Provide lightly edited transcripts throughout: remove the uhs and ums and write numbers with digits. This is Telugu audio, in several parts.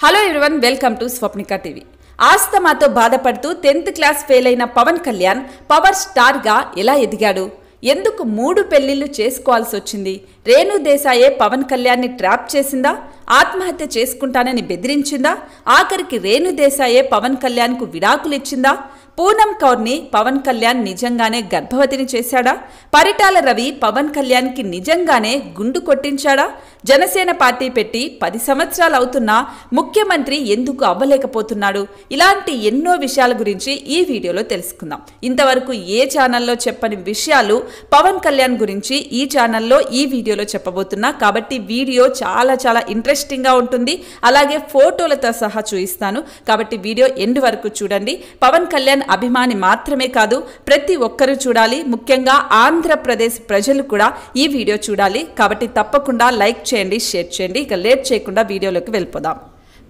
Hello everyone, welcome to Swapnika TV. ఆస్తమాతో బాధపడుతూ 10th క్లాస్ ఫెయిల్ అయిన పవన్ కళ్యాణ్ పవర్ స్టార్ గా ఎలా ఎదిగాడు? ఎందుకు 3 పెళ్లిళ్లు చేసుకోవాల్సి వచ్చింది? రేణు దేశాయే పవన్ కళ్యాణ్ ని ట్రాప్ చేసిందా? ఆత్మహత్య చేసుకుంటానని బెదిరించిందా? ఆఖరికి రేణు దేశాయే పవన్ కళ్యాణ్ కు విడాకులు ఇచ్చిందా? పూనం కౌర్ని పవన్ కళ్యాణ్ నిజంగానే గర్భవతిని చేశాడా? పరిటాల రవి పవన్ కళ్యాణ్ కి నిజంగానే గుండు కొట్టించాడా? జనసేన పార్టీ పెట్టి 10 సంవత్సరాలు అవుతున్నా ముఖ్యమంత్రి ఎందుకు అవ్వలేకపోతున్నాడు? ఇలాంటి ఎన్నో విషయాల గురించి ఈ వీడియోలో తెలుసుకుందాం. ఇంతవరకు ఏ ఛానల్లో చెప్పని విషయాలు పవన్ కళ్యాణ్ గురించి ఈ ఛానల్లో ఈ వీడియోలో చెప్పబోతున్నా. కాబట్టి వీడియో చాలా ఇంట్రెస్టింగ్ గా ఉంటుంది. అలాగే ఫోటోలతో సహా చూపిస్తాను. కాబట్టి వీడియో ఎండ్ వరకు చూడండి. పవన్ కళ్యాణ్ అభిమాని మాత్రమే కాదు, ప్రతి ఒక్కరూ చూడాలి. ముఖ్యంగా ఆంధ్రప్రదేశ్ ప్రజలు కూడా ఈ వీడియో చూడాలి. కాబట్టి తప్పకుండా లైక్ చేయండి, షేర్ చేయండి. ఇక లేట్ చేయకుండా వీడియోలోకి వెళ్ళిపోదాం.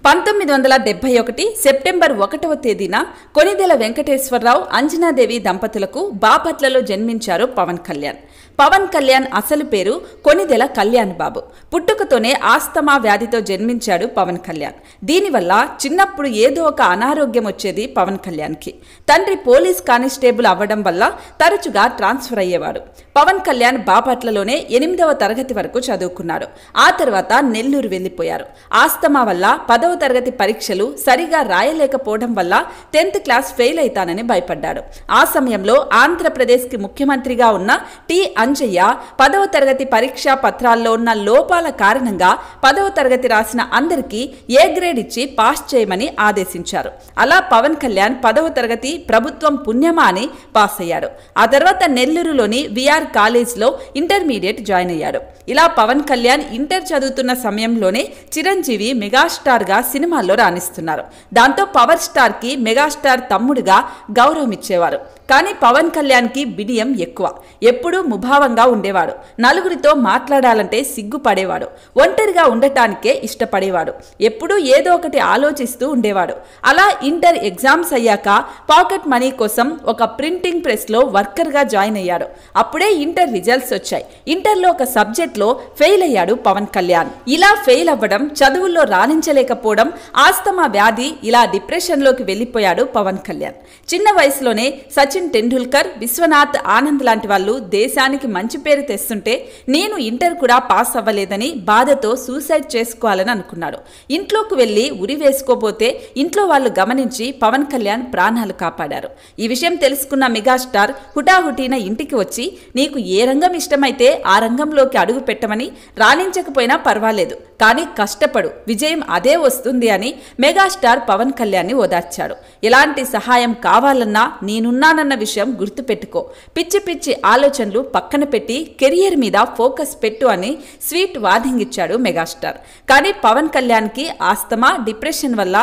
1971 సెప్టెంబర్ 1వ తేదీన కొణిదెల వెంకటేశ్వరరావు, అంజనాదేవి దంపతులకు బాపట్లలో జన్మించారు పవన్ కళ్యాణ్. పవన్ కళ్యాణ్ అసలు పేరు కొణిదెల కళ్యాణ్ బాబు. పుట్టుకతోనే ఆస్తమా వ్యాధితో జన్మించాడు పవన్ కళ్యాణ్. దీనివల్ల చిన్నప్పుడు ఏదో ఒక అనారోగ్యం వచ్చేది పవన్ కళ్యాణ్కి. తండ్రి పోలీస్ కానిస్టేబుల్ అవ్వడం వల్ల తరచుగా ట్రాన్స్ఫర్ అయ్యేవాడు. పవన్ కళ్యాణ్ బాపట్లలోనే 8వ తరగతి వరకు చదువుకున్నాడు. ఆ తర్వాత నెల్లూరు వెళ్లిపోయారు. ఆస్తమా వల్ల 10వ తరగతి పరీక్షలు సరిగా రాయలేకపోవడం వల్ల 10th క్లాస్ ఫెయిల్ అవుతానని భయపడ్డాడు. ఆ సమయంలో ఆంధ్రప్రదేశ్కి ముఖ్యమంత్రిగా ఉన్న టి అంజయ్య 10వ తరగతి పరీక్షా పత్రాల్లో ఉన్న లోపాల కారణంగా 10వ తరగతి రాసిన అందరికీ ఏ గ్రేడ్ ఇచ్చి పాస్ చేయమని ఆదేశించారు. అలా పవన్ కళ్యాణ్ 10వ తరగతి ప్రభుత్వం పుణ్యమా అని పాస్ అయ్యాడు. ఆ తర్వాత నెల్లూరులోని విఆర్ కాలేజ్లో ఇంటర్మీడియట్ జాయిన్ అయ్యాడు. ఇలా పవన్ కళ్యాణ్ ఇంటర్ చదువుతున్న సమయంలోనే చిరంజీవి మెగాస్టార్ గా సినిమాల్లో రాణిస్తున్నారు. దాంతో పవర్ స్టార్ కి మెగాస్టార్ తమ్ముడుగా గౌరవం ఇచ్చేవారు. కానీ పవన్ కళ్యాణ్ కి బిడియం ఎక్కువ. ఎప్పుడూ ముభావంగా ఉండేవాడు. నలుగురితో మాట్లాడాలంటే సిగ్గుపడేవాడు. ఒంటరిగా ఉండటానికే ఇష్టపడేవాడు. ఎప్పుడూ ఏదో ఒకటి ఆలోచిస్తూ ఉండేవాడు. అలా ఇంటర్ ఎగ్జామ్స్ అయ్యాక పాకెట్ మనీ కోసం ఒక ప్రింటింగ్ ప్రెస్ లో వర్కర్ గా జాయిన్ అయ్యాడు. అప్పుడే ఇంటర్ రిజల్ట్స్ వచ్చాయి. ఇంటర్లో ఒక సబ్జెక్ట్ లో ఫెయిల్ అయ్యాడు పవన్ కళ్యాణ్. ఇలా ఫెయిల్ అవ్వడం, చదువుల్లో రాణించలేకపోవడం, ఆస్తమా వ్యాధి, ఇలా డిప్రెషన్ లోకి వెళ్లిపోయాడు పవన్ కళ్యాణ్. చిన్న వయసులోనే సచిన్ టెండూల్కర్, విశ్వనాథ్ ఆనంద్ లాంటి వాళ్ళు దేశానికి మంచి పేరు తెస్తుంటే నేను ఇంటర్ కూడా పాస్ అవ్వలేదని బాధతో సూసైడ్ చేసుకోవాలని అనుకున్నాడు. ఇంట్లోకి వెళ్లి ఉరి వేసుకోపోతే ఇంట్లో వాళ్ళు గమనించి పవన్ కళ్యాణ్ ప్రాణాలు కాపాడారు. ఈ విషయం తెలుసుకున్న మెగాస్టార్ హుటాహుటీన ఇంటికి వచ్చి నీకు ఏ రంగం ఇష్టమైతే ఆ రంగంలోకి అడుగు పెట్టమని, రాణించకపోయినా పర్వాలేదు కానీ కష్టపడు, విజయం అదే వస్తుంది అని మెగాస్టార్ పవన్ కళ్యాణ్ ని ఓదార్చాడు. ఎలాంటి సహాయం కావాలన్నా నేనున్నానన్న విషయం గుర్తుపెట్టుకో, పిచ్చి పిచ్చి ఆలోచనలు పక్కన పెట్టి కెరియర్ మీద ఫోకస్ పెట్టు అని స్వీట్ వార్నింగ్ ఇచ్చాడు మెగాస్టార్. కానీ పవన్ కళ్యాణ్ కి ఆస్తమా, డిప్రెషన్ వల్ల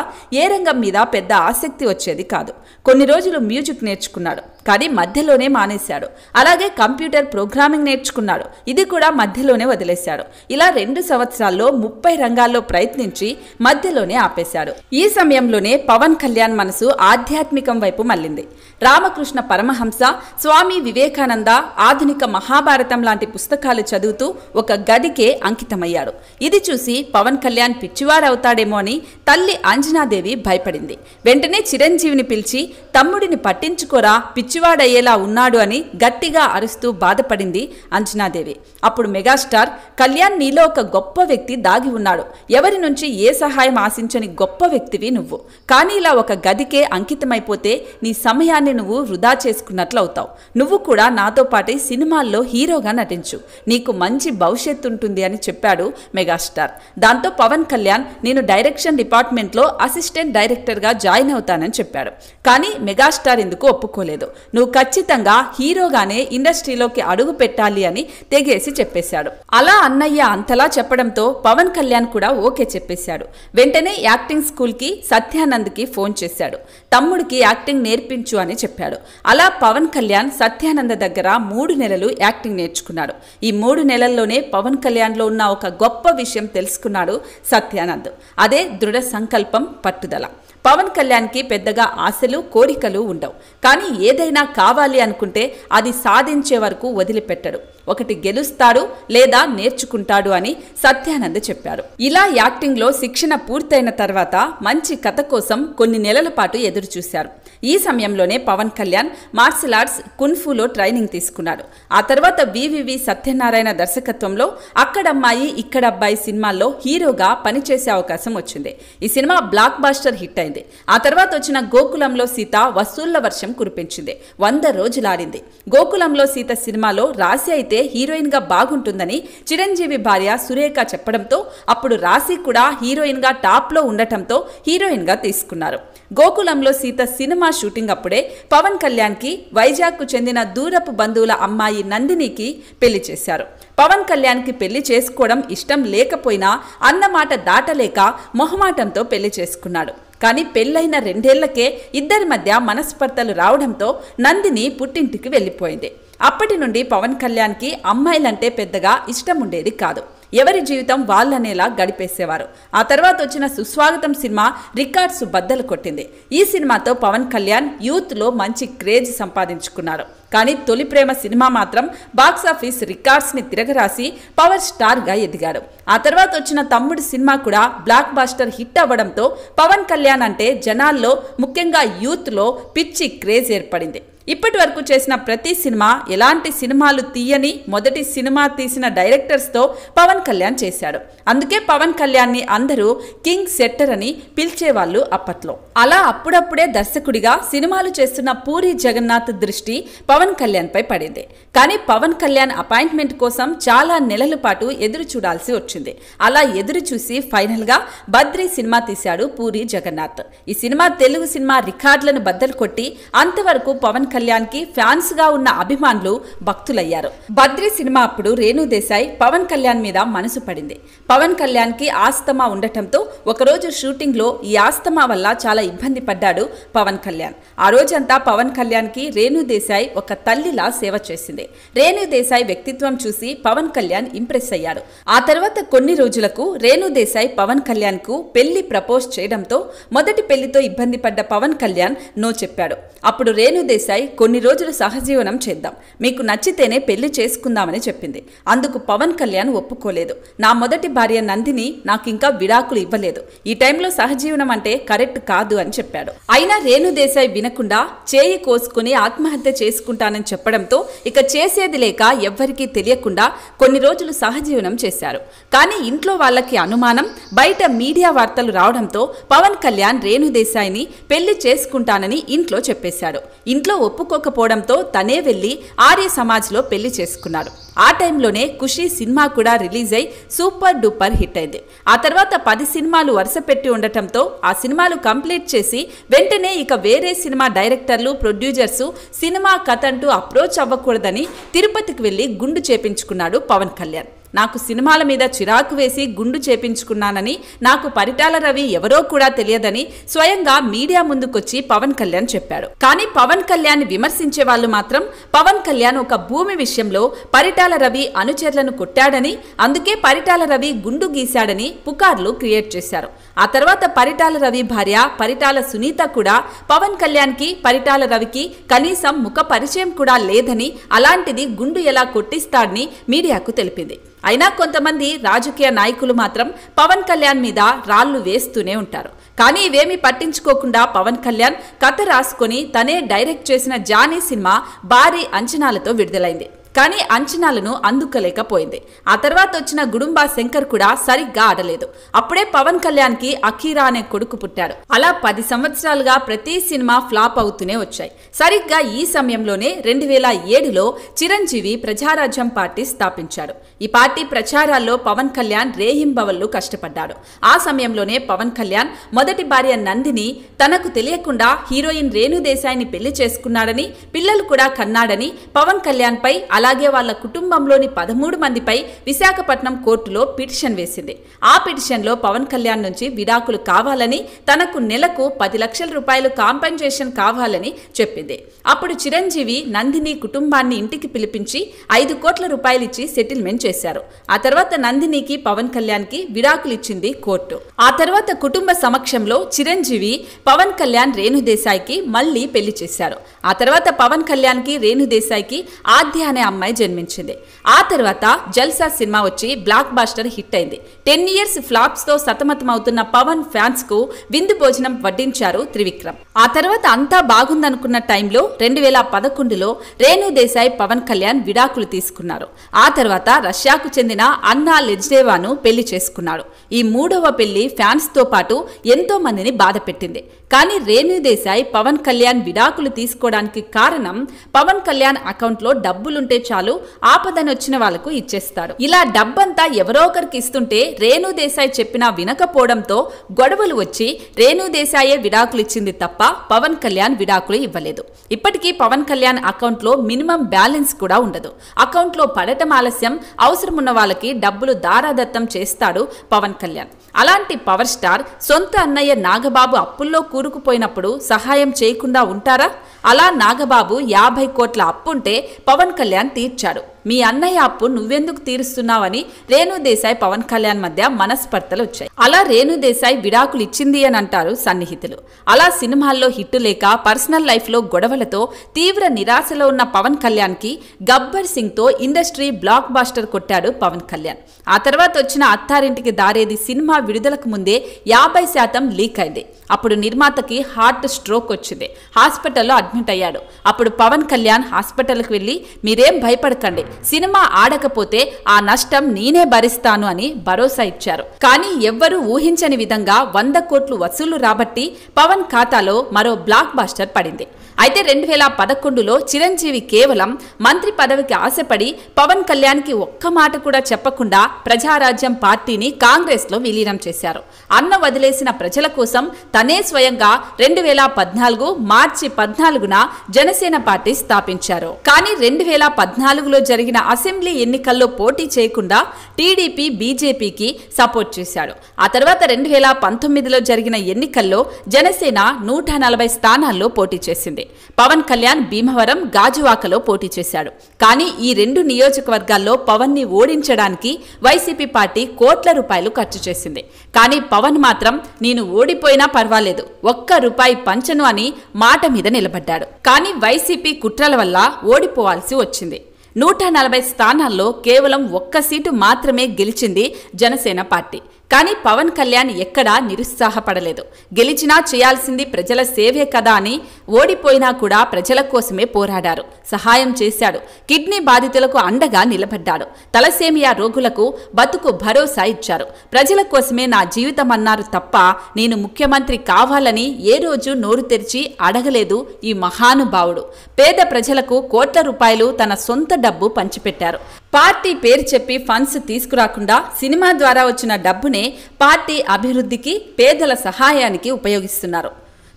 ఏ రంగం మీద పెద్ద ఆసక్తి వచ్చేది కాదు. కొన్ని రోజులు మ్యూజిక్ నేర్చుకున్నాడు, కానీ మధ్యలోనే మానేశాడు. అలాగే కంప్యూటర్ ప్రోగ్రామింగ్ నేర్చుకున్నాడు, ఇది కూడా మధ్యలోనే వదిలేశాడు. ఇలా 2 సంవత్సరాల్లో 30 రంగాల్లో ప్రయత్నించి మధ్యలోనే ఆపేశాడు. ఈ సమయంలోనే పవన్ కళ్యాణ్ మనసు ఆధ్యాత్మికం వైపు మళ్ళింది. రామకృష్ణ పరమహంస, స్వామి వివేకానంద, ఆధునిక మహాభారతం లాంటి పుస్తకాలు చదువుతూ ఒక గదికే అంకితమయ్యాడు. ఇది చూసి పవన్ కళ్యాణ్ పిచ్చివాడవుతాడేమో అని తల్లి అంజనాదేవి భయపడింది. వెంటనే చిరంజీవిని పిలిచి తమ్ముడిని పట్టించుకోరా, పిచ్చివాడయ్యేలా ఉన్నాడు అని గట్టిగా అరుస్తూ బాధపడింది అంజనాదేవి. అప్పుడు మెగాస్టార్, కళ్యాణ్ నీలో ఒక గొప్ప వ్యక్తి దాగి ఉన్నాడు. ఎవరి నుంచి ఏ సహాయం ఆశించని గొప్ప వ్యక్తివి నువ్వు. కానీ ఇలా ఒక గదికే అంకితమైపోతే నీ సమయాన్ని నువ్వు వృధా చేసుకున్నట్లు అవుతావు. నువ్వు కూడా నాతో పాటు సినిమాల్లో హీరోగా నటించు, నీకు మంచి భవిష్యత్తు ఉంటుంది అని చెప్పాడు మెగాస్టార్. దాంతో పవన్ కళ్యాణ్ నేను డైరెక్షన్ డిపార్ట్మెంట్ లో అసిస్టెంట్ డైరెక్టర్ గా జాయిన్ అవుతానని చెప్పాడు. కానీ మెగాస్టార్ ఎందుకు ఒప్పుకోలేదు. నువ్వు ఖచ్చితంగా హీరోగానే ఇండస్ట్రీలోకి అడుగు పెట్టాలి అని తెగేసి చెప్పేశాడు. అలా అన్నయ్య అంతలా చెప్పడంతో పవన్ కళ్యాణ్ కూడా ఓకే చెప్పేశాడు. వెంటనే యాక్టింగ్ స్కూల్ కి సత్యానంద్ కి ఫోన్ చేశాడు. తమ్ముడికి యాక్టింగ్ నేర్పించు అని చెప్పాడు. అలా పవన్ కళ్యాణ్ సత్యానంద దగ్గర 3 నెలలు యాక్టింగ్ నేర్చుకున్నాడు. ఈ 3 నెలల్లోనే పవన్ కళ్యాణ్ లో ఉన్న ఒక గొప్ప విషయం తెలుసుకున్నాడు సత్యానంద్. అదే దృఢ సంకల్పం, పట్టుదల. పవన్ కళ్యాణ్కి పెద్దగా ఆశలు కోరికలు ఉండవు. కానీ ఏదైనా కావాలి అనుకుంటే అది సాధించే వరకు వదిలిపెట్టడు. ఒకటి గెలుస్తాడు లేదా నేర్చుకుంటాడు అని సత్యానంద్ చెప్పారు. ఇలా యాక్టింగ్ లో శిక్షణ పూర్తయిన తర్వాత మంచి కథ కోసం కొన్ని నెలల పాటు ఎదురు చూశారు. ఈ సమయంలోనే పవన్ కళ్యాణ్ మార్షల్ ఆర్ట్స్ కున్ఫూలో ట్రైనింగ్ తీసుకున్నాడు. ఆ తర్వాత వివివి సత్యనారాయణ దర్శకత్వంలో అక్కడమ్మాయి ఇక్కడబ్బాయి సినిమాల్లో హీరోగా పనిచేసే అవకాశం వచ్చింది. ఈ సినిమా బ్లాక్ బాస్టర్ హిట్ అయింది. ఆ తర్వాత వచ్చిన గోకులంలో సీత వసూళ్ల వర్షం కురిపించింది. 100 రోజులాడింది. గోకులంలో సీత సినిమాలో రాశి అయితే హీరోయిన్ గా బాగుంటుందని చిరంజీవి భార్య సురేఖ చెప్పడంతో అప్పుడు రాశి కూడా హీరోయిన్ గా టాప్ లో ఉండటంతో హీరోయిన్ గా తీసుకున్నారు. గోకులంలో సీత సినిమా షూటింగ్ అప్పుడే పవన్ కళ్యాణ్ కి వైజాగ్ కు చెందిన దూరపు బంధువుల అమ్మాయి నందినికి పెళ్లి చేశారు. పవన్ కళ్యాణ్ కి పెళ్లి చేసుకోవడం ఇష్టం లేకపోయినా అన్నమాట దాటలేక మొహమాటంతో పెళ్లి చేసుకున్నాడు. కానీ పెళ్లైన 2 ఏళ్లకే ఇద్దరి మధ్య మనస్పర్ధలు రావడంతో నందిని పుట్టింటికి వెళ్లిపోయింది. అప్పటి నుండి పవన్ కళ్యాణ్ కి అమ్మాయిలంటే పెద్దగా ఇష్టం ఉండేది కాదు. ఎవరి జీవితం వాళ్ళనేలా గడిపేసేవారు. ఆ తర్వాత వచ్చిన సుస్వాగతం సినిమా రికార్డ్స్ బద్దలు కొట్టింది. ఈ సినిమాతో పవన్ కళ్యాణ్ యూత్ లో మంచి క్రేజ్ సంపాదించుకున్నారు. కానీ తొలి ప్రేమ సినిమా మాత్రం బాక్సాఫీస్ రికార్డ్స్ ని తిరగరాసి పవర్ స్టార్ గా ఎదిగాడు. ఆ తర్వాత వచ్చిన తమ్ముడు సినిమా కూడా బ్లాక్ బాస్టర్ హిట్ అవ్వడంతో పవన్ కళ్యాణ్ అంటే జనాల్లో ముఖ్యంగా యూత్ లో పిచ్చి క్రేజ్ ఏర్పడింది. ఇప్పటి వరకు చేసిన ప్రతి సినిమా ఎలాంటి సినిమాలు తీయని మొదటి సినిమా తీసిన డైరెక్టర్స్ తో పవన్ కళ్యాణ్ చేశాడు. అందుకే పవన్ కళ్యాణ్ ని అందరూ కింగ్ సెట్టర్ అని పిలిచేవాళ్ళు అప్పట్లో. అలా అప్పుడప్పుడే దర్శకుడిగా సినిమాలు చేస్తున్న పూరి జగన్నాథ్ దృష్టి పవన్ కళ్యాణ్ పై పడింది. కానీ పవన్ కళ్యాణ్ అపాయింట్మెంట్ కోసం చాలా నెలల పాటు ఎదురు చూడాల్సి వచ్చింది. అలా ఎదురు చూసి ఫైనల్ గా బద్రీ సినిమా తీశాడు పూరి జగన్నాథ్. ఈ సినిమా తెలుగు సినిమా రికార్డులను బద్దలు కొట్టి అంతవరకు పవన్ కళ్యాణ్ కి ఫ్యాన్స్ గా ఉన్న అభిమానులు భక్తులయ్యారు. బద్రీ సినిమా అప్పుడు రేణు దేశాయ్ పవన్ కళ్యాణ్ మీద మనసు పడింది. పవన్ కళ్యాణ్ కి ఆస్తమా ఉండటంతో ఒకరోజు షూటింగ్ లో ఈ ఆస్తమా వల్ల చాలా ఇబ్బంది పడ్డాడు పవన్ కళ్యాణ్. ఆ రోజంతా పవన్ కళ్యాణ్ కి రేణు దేశాయ్ ఒక తల్లిలా సేవ చేసింది. రేణు దేశాయ్ వ్యక్తిత్వం చూసి పవన్ కళ్యాణ్ ఇంప్రెస్ అయ్యాడు. ఆ తర్వాత కొన్ని రోజులకు రేణు దేశాయ్ పవన్ కళ్యాణ్ కు పెళ్లి ప్రపోజ్ చేయడంతో మొదటి పెళ్లితో ఇబ్బంది పడ్డ పవన్ కళ్యాణ్ నో చెప్పాడు. అప్పుడు రేణు దేశాయ్ కొన్ని రోజులు సహజీవనం చేద్దాం, మీకు నచ్చితేనే పెళ్లి చేసుకుందామని చెప్పింది. అందుకు పవన్ కళ్యాణ్ ఒప్పుకోలేదు. నా మొదటి భార్య నందిని నాకు ఇంకా విడాకులు ఇవ్వలేదు, ఈ టైంలో సహజీవనం అంటే కరెక్ట్ కాదు అని చెప్పాడు. అయినా రేణు దేశాయ్ వినకుండా చేయి కోసుకుని ఆత్మహత్య చేసుకుంటానని చెప్పడంతో ఇక చేసేది లేక ఎవ్వరికీ తెలియకుండా కొన్ని రోజులు సహజీవనం చేశారు. కానీ ఇంట్లో వాళ్ళకి అనుమానం, బయట మీడియా వార్తలు రావడంతో పవన్ కళ్యాణ్ రేణు దేశాయ్ని పెళ్లి చేసుకుంటానని ఇంట్లో చెప్పేశాడు. ఇంట్లో ఒప్పుకోకపోవడంతో తనే వెళ్లి ఆర్య సమాజ్లో పెళ్లి చేసుకున్నాడు. ఆ టైంలోనే ఖుషి సినిమా కూడా రిలీజ్ అయి సూపర్ డూపర్ హిట్ అయింది. ఆ తర్వాత 10 సినిమాలు వరుస పెట్టి ఉండటంతో ఆ సినిమాలు కంప్లీట్ చేసి వెంటనే ఇక వేరే సినిమా డైరెక్టర్లు ప్రొడ్యూసర్స్ సినిమా కథ అంటూ అప్రోచ్ అవ్వకూడదని తిరుపతికి వెళ్లి గుండు చేపించుకున్నాడు పవన్ కళ్యాణ్. నాకు సినిమాల మీద చిరాకు వేసి గుండు చేపించుకున్నానని, నాకు పరిటాల రవి ఎవరో కూడా తెలియదని స్వయంగా మీడియా ముందుకొచ్చి పవన్ కళ్యాణ్ చెప్పాడు. కానీ పవన్ కళ్యాణ్ విమర్శించే వాళ్ళు మాత్రం పవన్ కళ్యాణ్ ఒక భూమి విషయంలో పరిటాల రవి అనుచరులను కొట్టాడని, అందుకే పరిటాల రవి గుండు గీశాడని పుకార్లు క్రియేట్ చేశారు. ఆ తర్వాత పరిటాల రవి భార్య పరిటాల సునీత కూడా పవన్ కళ్యాణ్ కి పరిటాల రవికి కనీసం ముఖ పరిచయం కూడా లేదని, అలాంటిది గుండు ఎలా కొట్టిస్తాడని మీడియాకు తెలిపింది. అయినా కొంతమంది రాజకీయ నాయకులు మాత్రం పవన్ కళ్యాణ్ మీద రాళ్లు వేస్తూనే ఉంటారు. కానీ ఇవేమీ పట్టించుకోకుండా పవన్ కళ్యాణ్ కథ రాసుకొని తనే డైరెక్ట్ చేసిన జానీ సినిమా భారీ అంచనాలతో విడుదలైంది. కానీ అంచనాలను అందుకోలేకపోయింది. ఆ తర్వాత వచ్చిన గుడుంబా శంకర్ కూడా సరిగ్గా ఆడలేదు. అప్పుడే పవన్ కళ్యాణ్ కి అఖీరా అనే కొడుకు పుట్టాడు. అలా 10 సంవత్సరాలుగా ప్రతి సినిమా ఫ్లాప్ అవుతూనే వచ్చాయి. సరిగ్గా ఈ సమయంలోనే 2007లో చిరంజీవి ప్రజారాజ్యం పార్టీ స్థాపించాడు. ఈ పార్టీ ప్రచారాల్లో పవన్ కళ్యాణ్ రేహింబవళ్లు కష్టపడ్డాడు. ఆ సమయంలోనే పవన్ కళ్యాణ్ మొదటి భార్య నందిని తనకు తెలియకుండా హీరోయిన్ రేణు దేశాయ్ని పెళ్లి చేసుకున్నాడని, పిల్లలు కూడా కన్నాడని పవన్ కళ్యాణ్ పై అలాగే వాళ్ళ కుటుంబంలోని 13 మందిపై విశాఖపట్నం కోర్టులో పిటిషన్ వేసింది. ఆ పిటిషన్లో పవన్ కళ్యాణ్ నుంచి విడాకులు కావాలని, తనకు నెలకు 10 లక్షల రూపాయలు కాంపెన్సేషన్ కావాలని చెప్పింది. అప్పుడు చిరంజీవి నందిని కుటుంబాన్ని ఇంటికి పిలిపించి 5 కోట్ల రూపాయలు ఇచ్చి సెటిల్మెంట్ చేశారు. ఆ తర్వాత నందినికి పవన్ కళ్యాణ్ కి విడాకులు ఇచ్చింది కోర్టు. ఆ తర్వాత కుటుంబ సమక్షంలో చిరంజీవి పవన్ కళ్యాణ్ రేణు దేశాయ్కి మళ్లీ పెళ్లి చేశారు. ఆ తర్వాత పవన్ కళ్యాణ్ కి రేణు దేశాయ్కి ఆద్య అనే అమ్మాయి జన్మించింది. ఆ తర్వాత జల్సా సినిమా వచ్చి బ్లాక్ బాస్టర్ హిట్ అయింది. 10 years ఫ్లాప్స్ తో సతమతమవుతున్న పవన్ ఫ్యాన్స్ కు విందు భోజనం వడ్డించారు త్రివిక్రమ్. ఆ తర్వాత అంతా బాగుందనుకున్న టైంలో 2011లో రేణు దేశాయ్ పవన్ కళ్యాణ్ విడాకులు తీసుకున్నారు. ఆ తర్వాత రష్యాకు చెందిన అన్నా లెజ్డేవాను పెళ్లి చేసుకున్నాడు. ఈ మూడవ పెళ్లి ఫ్యాన్స్ తో పాటు ఎంతో మందిని బాధ పెట్టింది. కానీ రేణు దేశాయ్ పవన్ కళ్యాణ్ విడాకులు తీసుకోవడానికి కారణం పవన్ కళ్యాణ్ అకౌంట్లో డబ్బులుంటే చాలు ఆపదని వచ్చిన వాళ్లకు ఇచ్చేస్తాడు. ఇలా డబ్బంతా ఎవరో ఒకరికి ఇస్తుంటే రేణు దేశాయ్ చెప్పినా వినకపోవడంతో గొడవలు వచ్చి రేణు దేశాయే విడాకులు ఇచ్చింది తప్ప పవన్ కళ్యాణ్ విడాకులు ఇవ్వలేదు. ఇప్పటికీ పవన్ కళ్యాణ్ అకౌంట్లో మినిమం బ్యాలెన్స్ కూడా ఉండదు. అకౌంట్లో పడటం ఆలస్యం, అవసరమున్న వాళ్ళకి డబ్బులు దారాదత్తం చేస్తాడు పవన్ కళ్యాణ్. అలాంటి పవర్ స్టార్ సొంత అన్నయ్య నాగబాబు అప్పుల్లో కూరుకుపోయినప్పుడు సహాయం చేయకుండా ఉంటారా? అలా నాగబాబు 50 కోట్ల అప్పుంటే పవన్ కళ్యాణ్ తీర్చాడు. మీ అన్నయ్య అప్పు నువ్వెందుకు తీరుస్తున్నావని రేణు దేశాయ్ పవన్ కళ్యాణ్ మధ్య మనస్పర్ధలు వచ్చాయి. అలా రేణు దేశాయ్ విడాకులు ఇచ్చింది అని అంటారు సన్నిహితులు. అలా సినిమాల్లో హిట్టు లేక పర్సనల్ లైఫ్ లో గొడవలతో తీవ్ర నిరాశలో ఉన్న పవన్ కళ్యాణ్ కి గబ్బర్ సింగ్ తో ఇండస్ట్రీ బ్లాక్ బాస్టర్ కొట్టాడు పవన్ కళ్యాణ్. ఆ తర్వాత వచ్చిన అత్తారింటికి దారేది సినిమా విడుదలకు ముందే 50% లీక్ అయింది. అప్పుడు నిర్మాతకి హార్ట్ స్ట్రోక్ వచ్చింది. హాస్పిటల్లో అడ్మిట్ అయ్యాడు. అప్పుడు పవన్ కళ్యాణ్ హాస్పిటల్కి వెళ్లి మీరేం భయపడకండి, సినిమా ఆడకపోతే ఆ నష్టం నేనే భరిస్తాను అని భరోసా ఇచ్చారు. కానీ ఎవ్వరూ ఊహించని విధంగా 100 కోట్లు వసూలు రాబట్టి పవన్ ఖాతాలో మరో బ్లాక్ బాస్టర్ పడింది. అయితే 2011లో చిరంజీవి కేవలం మంత్రి పదవికి ఆశపడి పవన్ కళ్యాణ్కి ఒక్క మాట కూడా చెప్పకుండా ప్రజారాజ్యం పార్టీని కాంగ్రెస్ లో విలీనం చేశారు. అన్న వదిలేసిన ప్రజల కోసం తనే స్వయంగా 2014 మార్చి 14న జనసేన పార్టీ స్థాపించారు. కానీ 2014లో జరిగిన అసెంబ్లీ ఎన్నికల్లో పోటీ చేయకుండా టీడీపీ బీజేపీకి సపోర్ట్ చేశాడు. ఆ తర్వాత 2019లో జరిగిన ఎన్నికల్లో జనసేన 140 స్థానాల్లో పోటీ చేసింది. పవన్ కళ్యాణ్ భీమవరం, గాజువాకలో పోటీ చేశాడు. కానీ ఈ 2 నియోజకవర్గాల్లో పవన్ ని ఓడించడానికి వైసీపీ పార్టీ కోట్ల రూపాయలు ఖర్చు చేసింది. కానీ పవన్ మాత్రం నేను ఓడిపోయినా పర్వాలేదు, ₹1 పంచను అని మాట మీద నిలబడ్డాడు. కానీ వైసీపీ కుట్రల వల్ల ఓడిపోవాల్సి వచ్చింది. 140 స్థానాల్లో కేవలం 1 సీటు మాత్రమే గెలిచింది జనసేన పార్టీ. కానీ పవన్ కళ్యాణ్ ఎక్కడా నిరుత్సాహపడలేదు. గెలిచినా చేయాల్సింది ప్రజల సేవే కదా అని ఓడిపోయినా కూడా ప్రజల కోసమే పోరాడారు, సహాయం చేశాడు. కిడ్నీ బాధితులకు అండగా నిలబడ్డాడు. తలసేమియా రోగులకు బతుకు భరోసా ఇచ్చారు. ప్రజల కోసమే నా జీవితం అన్నారు తప్ప నేను ముఖ్యమంత్రి కావాలని ఏ రోజు నోరు తెరిచి అడగలేదు ఈ మహానుభావుడు. పేద ప్రజలకు కోట్ల రూపాయలు తన సొంత డబ్బు పంచిపెట్టారు. పార్టీ పేరు చెప్పి ఫండ్స్ తీసుకురాకుండా సినిమా ద్వారా వచ్చిన డబ్బునే పార్టీ అభివృద్ధికి, పేదల సహాయానికి ఉపయోగిస్తున్నారు.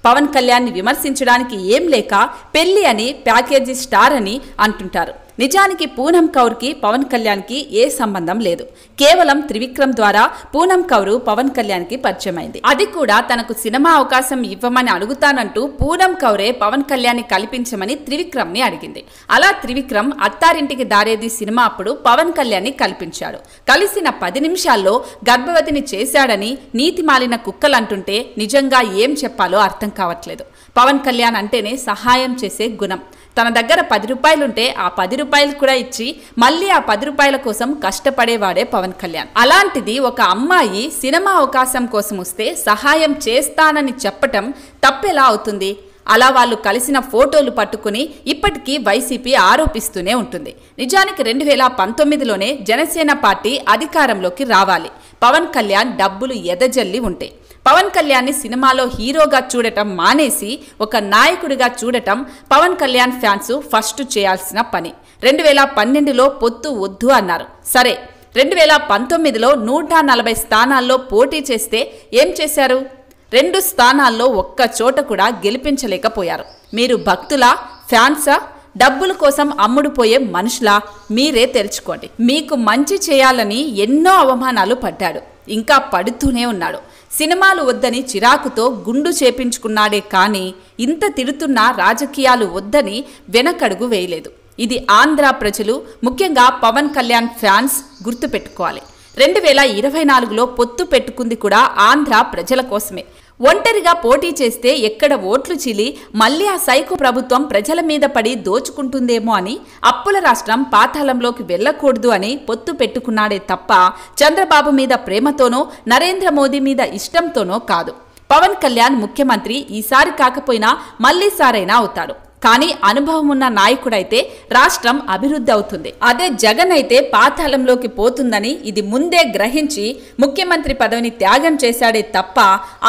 పవన్ కళ్యాణ్ ని విమర్శించడానికి ఏం లేక పెళ్లి అని, ప్యాకేజీ స్టార్ అని అంటుంటారు. నిజానికి పూనం కౌర్ కి పవన్ కళ్యాణ్ కి ఏ సంబంధం లేదు. కేవలం త్రివిక్రమ్ ద్వారా పూనం కౌర్ పవన్ కళ్యాణ్ కి పరిచయమైంది. అది కూడా తనకు సినిమా అవకాశం ఇవ్వమని అడుగుతానంటూ పూనం కౌరే పవన్ కళ్యాణ్ ని కల్పించమని త్రివిక్రమ్ ని అడిగింది. అలా త్రివిక్రమ్ అత్తారింటికి దారేది సినిమా అప్పుడు పవన్ కళ్యాణ్ ని కల్పించాడు. కలిసిన 10 నిమిషాల్లో గర్భవతిని చేశాడని నీతిమాలిన కుక్కలంటుంటే నిజంగా ఏం చెప్పాలో అర్థం కావట్లేదు. పవన్ కళ్యాణ్ అంటేనే సహాయం చేసే గుణం. తన దగ్గర 10 రూపాయలుంటే ఆ 10 రూపాయలు కూడా ఇచ్చి మళ్ళీ ఆ 10 రూపాయల కోసం కష్టపడేవాడే పవన్ కళ్యాణ్. అలాంటిది ఒక అమ్మాయి సినిమా అవకాశం కోసం వస్తే సహాయం చేస్తానని చెప్పటం తప్పెలా అవుతుంది? అలా వాళ్ళు కలిసిన ఫోటోలు పట్టుకుని ఇప్పటికీ వైసీపీ ఆరోపిస్తూనే ఉంటుంది. నిజానికి 2019లోనే జనసేన పార్టీ అధికారంలోకి రావాలి. పవన్ కళ్యాణ్ డబ్బులు ఎదజల్లి ఉంటే పవన్ కళ్యాణ్ ని సినిమాలో హీరోగా చూడటం మానేసి ఒక నాయకుడిగా చూడటం పవన్ కళ్యాణ్ ఫ్యాన్స్ ఫస్ట్ చేయాల్సిన పని. 2012లో పొత్తు వద్దు అన్నారు. సరే, 2019లో 140 స్థానాల్లో పోటీ చేస్తే ఏం చేశారు? 2 స్థానాల్లో ఒక్క చోట కూడా గెలిపించలేకపోయారు. మీరు భక్తులా, ఫ్యాన్సా, డబ్బుల కోసం అమ్ముడుపోయే మనుషులా? మీరే తెలుసుకోండి. మీకు మంచి చేయాలని ఎన్నో అవమానాలు పడ్డాడు, ఇంకా పడుతూనే ఉన్నాడు. సినిమాలు వద్దని చిరాకుతో గుండు చేపించుకున్నాడే కానీ ఇంత తిడుతున్నా రాజకీయాలు వద్దని వెనకడుగు వేయలేదు. ఇది ఆంధ్ర ప్రజలు, ముఖ్యంగా పవన్ కళ్యాణ్ ఫ్యాన్స్ గుర్తుపెట్టుకోవాలి. 2024లో పొత్తు పెట్టుకుంది కూడా ఆంధ్ర ప్రజల కోసమే. ఒంటరిగా పోటీ చేస్తే ఎక్కడ ఓట్లు చీలి మళ్లీ ఆ సైకో ప్రభుత్వం ప్రజల మీద పడి దోచుకుంటుందేమో అని అప్పుల రాష్ట్రం పాతాళంలోకి వెళ్లకూడదు అని పొత్తు పెట్టుకున్నాడే తప్ప చంద్రబాబు మీద ప్రేమతోనో నరేంద్ర మోదీ మీద ఇష్టంతోనో కాదు. పవన్ కళ్యాణ్ ముఖ్యమంత్రి ఈసారి కాకపోయినా మళ్లీసారైనా అవుతాడు. కానీ అనుభవం ఉన్న నాయకుడైతే రాష్ట్రం అభివృద్ధి అవుతుంది. అదే జగన్ అయితే పాతాళంలోకి పోతుందని ఇది ముందే గ్రహించి ముఖ్యమంత్రి పదవిని త్యాగం చేశాడే తప్ప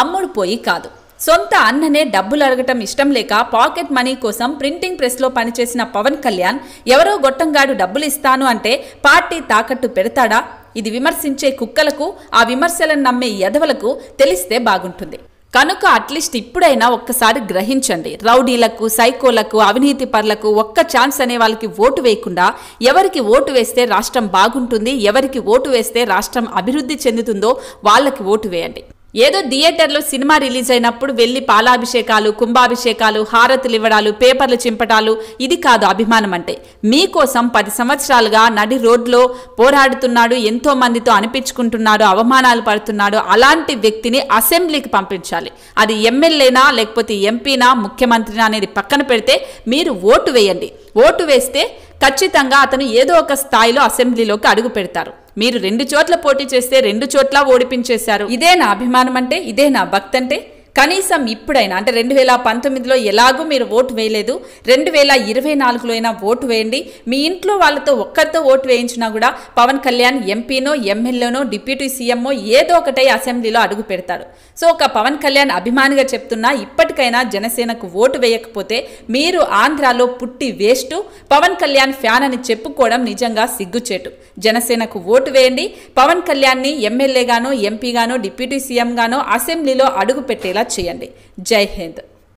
అమ్ముడు పోయి కాదు. సొంత అన్ననే డబ్బులు అడగటం ఇష్టం లేక పాకెట్ మనీ కోసం ప్రింటింగ్ ప్రెస్లో పనిచేసిన పవన్ కళ్యాణ్ ఎవరో గొట్టంగాడు డబ్బులు ఇస్తాను అంటే పార్టీ తాకట్టు పెడతాడా? ఇది విమర్శించే కుక్కలకు, ఆ విమర్శలను నమ్మే ఎదవలకు తెలిస్తే బాగుంటుంది. కనుక అట్లీస్ట్ ఇప్పుడైనా ఒక్కసారి గ్రహించండి. రౌడీలకు, సైకోలకు, అవినీతి పరులకు ఒక్క ఛాన్స్ అనే వాళ్ళకి ఓటు వేయకుండా ఎవరికి ఓటు వేస్తే రాష్ట్రం బాగుంటుంది, ఎవరికి ఓటు వేస్తే రాష్ట్రం అభివృద్ధి చెందుతుందో వాళ్ళకి ఓటు వేయండి. ఏదో థియేటర్లో సినిమా రిలీజ్ అయినప్పుడు వెళ్లి పాలాభిషేకాలు, కుంభాభిషేకాలు, హారతులు ఇవ్వడాలు, పేపర్లు చింపటాలు ఇది కాదు అభిమానం అంటే. మీకోసం 10 సంవత్సరాలుగా నడి రోడ్లో పోరాడుతున్నాడు, ఎంతో మందితో అనిపించుకుంటున్నాడు, అవమానాలు పడుతున్నాడు, అలాంటి వ్యక్తిని అసెంబ్లీకి పంపించాలి. అది ఎమ్మెల్యేనా లేకపోతే ఎంపీనా ముఖ్యమంత్రినా అనేది పక్కన పెడితే మీరు ఓటు వేయండి. ఓటు వేస్తే ఖచ్చితంగా అతను ఏదో ఒక స్థాయిలో అసెంబ్లీలోకి అడుగు పెడతారు. మీరు 2 చోట్ల పోటీ చేస్తే 2 చోట్ల ఓడిపించేశారు. ఇదేనా అభిమానం అంటే? ఇదేనా భక్తి అంటే? కనీసం ఇప్పుడైనా అంటే 2019లో ఎలాగూ మీరు ఓటు వేయలేదు, 2024లో అయినా ఓటు వేయండి. మీ ఇంట్లో వాళ్ళతో ఒక్కరితో ఓటు వేయించినా కూడా పవన్ కళ్యాణ్ ఎంపీనో, ఎమ్మెల్యేనో, డిప్యూటీ సీఎంఓ ఏదో ఒకటై అసెంబ్లీలో అడుగు పెడతాడు. సో ఒక పవన్ కళ్యాణ్ అభిమానిగా చెప్తున్నా, ఇప్పటికైనా జనసేనకు ఓటు వేయకపోతే మీరు ఆంధ్రాలో పుట్టి వేస్ట్. పవన్ కళ్యాణ్ ఫ్యాన్ అని చెప్పుకోవడం నిజంగా సిగ్గుచేటు. జనసేనకు ఓటు వేయండి. పవన్ కళ్యాణ్ని ఎమ్మెల్యేగానో, ఎంపీగానో, డిప్యూటీ సీఎంగానో అసెంబ్లీలో అడుగు పెట్టేలా చేయండి. జై హింద్.